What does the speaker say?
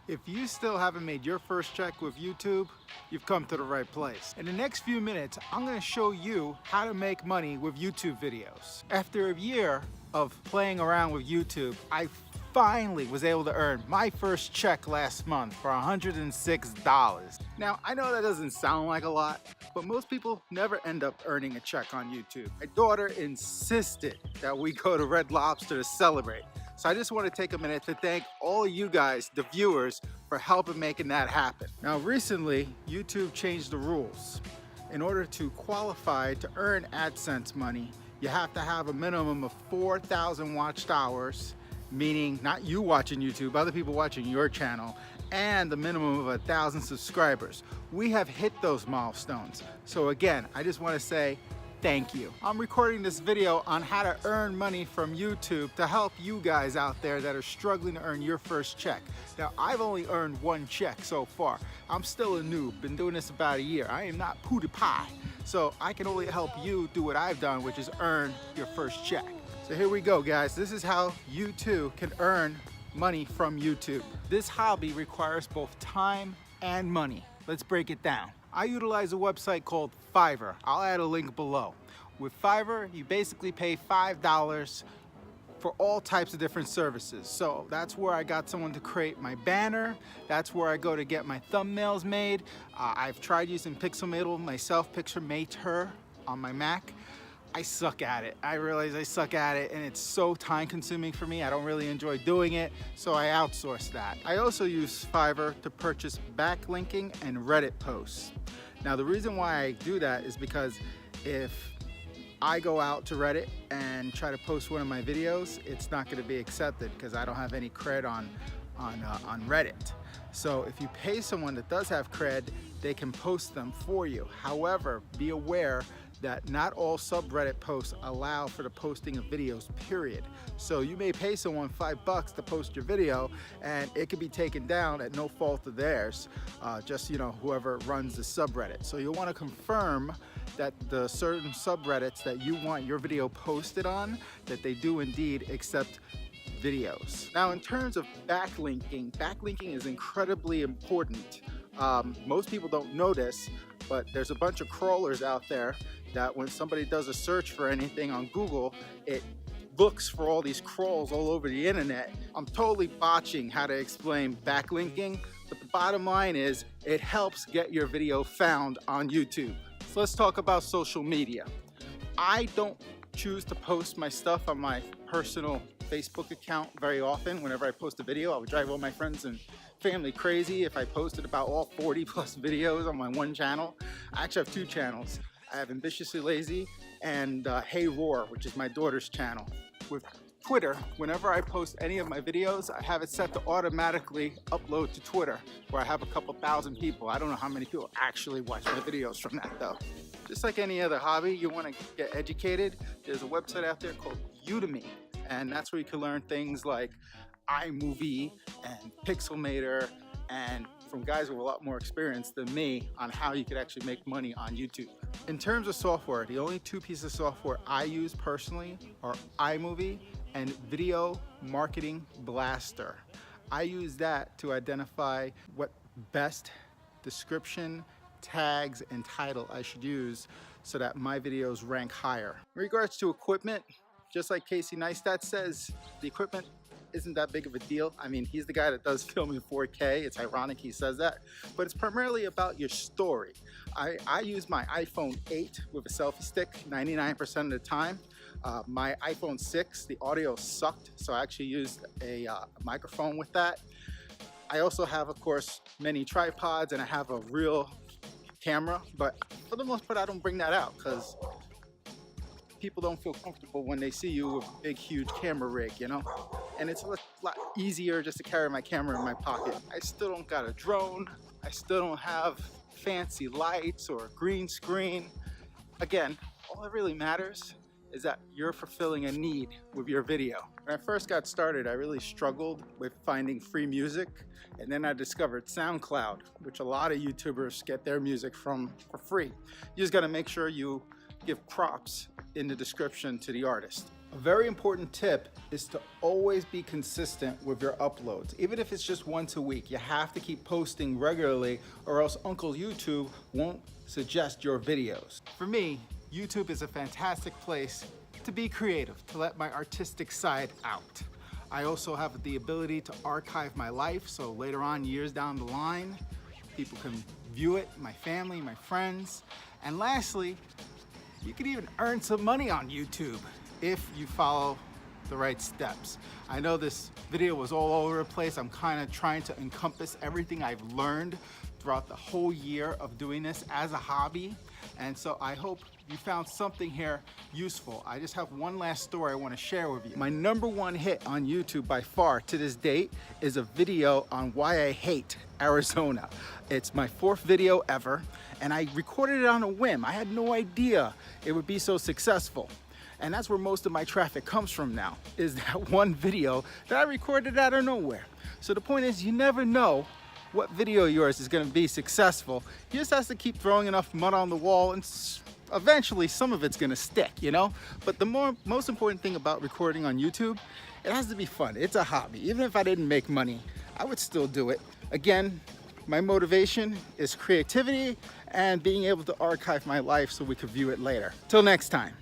If you still haven't made your first check with YouTube, you've come to the right place. In the next few minutes, I'm gonna show you how to make money with YouTube videos. After a year of playing around with YouTube, I finally was able to earn my first check last month for $106. Now, I know that doesn't sound like a lot, but most people never end up earning a check on YouTube. My daughter insisted that we go to Red Lobster to celebrate. So I just want to take a minute to thank all of you guys, the viewers, for helping making that happen. Now recently, YouTube changed the rules. In order to qualify to earn Adsense money, you have to have a minimum of 4,000 watched hours, meaning not you watching YouTube, other people watching your channel, and the minimum of 1,000 subscribers. We have hit those milestones. So again, I just want to say thank you. I'm recording this video on how to earn money from YouTube to help you guys out there that are struggling to earn your first check. Now, I've only earned one check so far. I'm still a noob, been doing this about a year. I am not PewDiePie. So I can only help you do what I've done, which is earn your first check. So here we go, guys. This is how you too can earn money from YouTube. This hobby requires both time and money. Let's break it down. I utilize a website called Fiverr. I'll add a link below. With Fiverr, you basically pay $5 for all types of different services. So that's where I got someone to create my banner. That's where I go to get my thumbnails made. I've tried using Pixelmator myself, Pixelmator on my Mac. I suck at it. I realize I suck at it and it's so time consuming for me. I don't really enjoy doing it, so I outsource that. I also use Fiverr to purchase backlinking and Reddit posts. Now the reason why I do that is because if I go out to Reddit and try to post one of my videos, it's not going to be accepted because I don't have any cred on Reddit. So if you pay someone that does have cred, they can post them for you. However, be aware that not all subreddit posts allow for the posting of videos, period. So you may pay someone $5 to post your video and it could be taken down at no fault of theirs, just, you know, whoever runs the subreddit. So you'll want to confirm that the certain subreddits that you want your video posted on, that they do indeed accept videos. Now in terms of backlinking is incredibly important. Most people don't know this, but there's a bunch of crawlers out there that when somebody does a search for anything on Google, it looks for all these crawls all over the internet. I'm totally botching how to explain backlinking, but the bottom line is it helps get your video found on YouTube. So let's talk about social media. I don't choose to post my stuff on my personal Facebook account very often. Whenever I post a video, I would drive all my friends and family crazy if I posted about all 40 plus videos on my one channel. I actually have two channels. I have Ambitiously Lazy and Hey Roar, which is my daughter's channel. With Twitter, whenever I post any of my videos, I have it set to automatically upload to Twitter, where I have a couple thousand people. I don't know how many people actually watch my videos from that though. Just like any other hobby, you want to get educated. There's a website out there called Udemy, and that's where you can learn things like iMovie and Pixelmator, and from guys with a lot more experience than me on how you could actually make money on YouTube. In terms of software, the only two pieces of software I use personally are iMovie and Video Marketing Blaster. I use that to identify what best description, tags, and title I should use so that my videos rank higher. In regards to equipment, just like Casey Neistat says, the equipment isn't that big of a deal. I mean, he's the guy that does film in 4K. It's ironic he says that, but it's primarily about your story. I use my iPhone 8 with a selfie stick 99% of the time. My iPhone 6, the audio sucked, so I actually used a microphone with that. I also have, of course, many tripods, and I have a real camera, but for the most part, I don't bring that out because people don't feel comfortable when they see you with a big, huge camera rig, you know? And it's a lot easier just to carry my camera in my pocket. I still don't got a drone. I still don't have fancy lights or a green screen. Again, all that really matters is that you're fulfilling a need with your video. When I first got started, I really struggled with finding free music, and then I discovered SoundCloud, which a lot of YouTubers get their music from for free. You just gotta make sure you give props in the description to the artist. A very important tip is to always be consistent with your uploads. Even if it's just once a week, you have to keep posting regularly or else Uncle YouTube won't suggest your videos. For me, YouTube is a fantastic place to be creative, to let my artistic side out. I also have the ability to archive my life, so later on, years down the line, people can view it, my family, my friends. And lastly, you can even earn some money on YouTube if you follow the right steps. I know this video was all over the place. I'm kind of trying to encompass everything I've learned throughout the whole year of doing this as a hobby. And so I hope you found something here useful. I just have one last story I want to share with you. My #1 hit on YouTube by far to this date is a video on why I hate Arizona. It's my 4th video ever, and I recorded it on a whim. I had no idea it would be so successful. And that's where most of my traffic comes from now, is that one video that I recorded out of nowhere. So the point is, you never know what video of yours is going to be successful. You just have to keep throwing enough mud on the wall, and eventually some of it's going to stick, you know? But the most important thing about recording on YouTube, it has to be fun. It's a hobby. Even if I didn't make money, I would still do it. Again, my motivation is creativity and being able to archive my life so we could view it later. Till next time.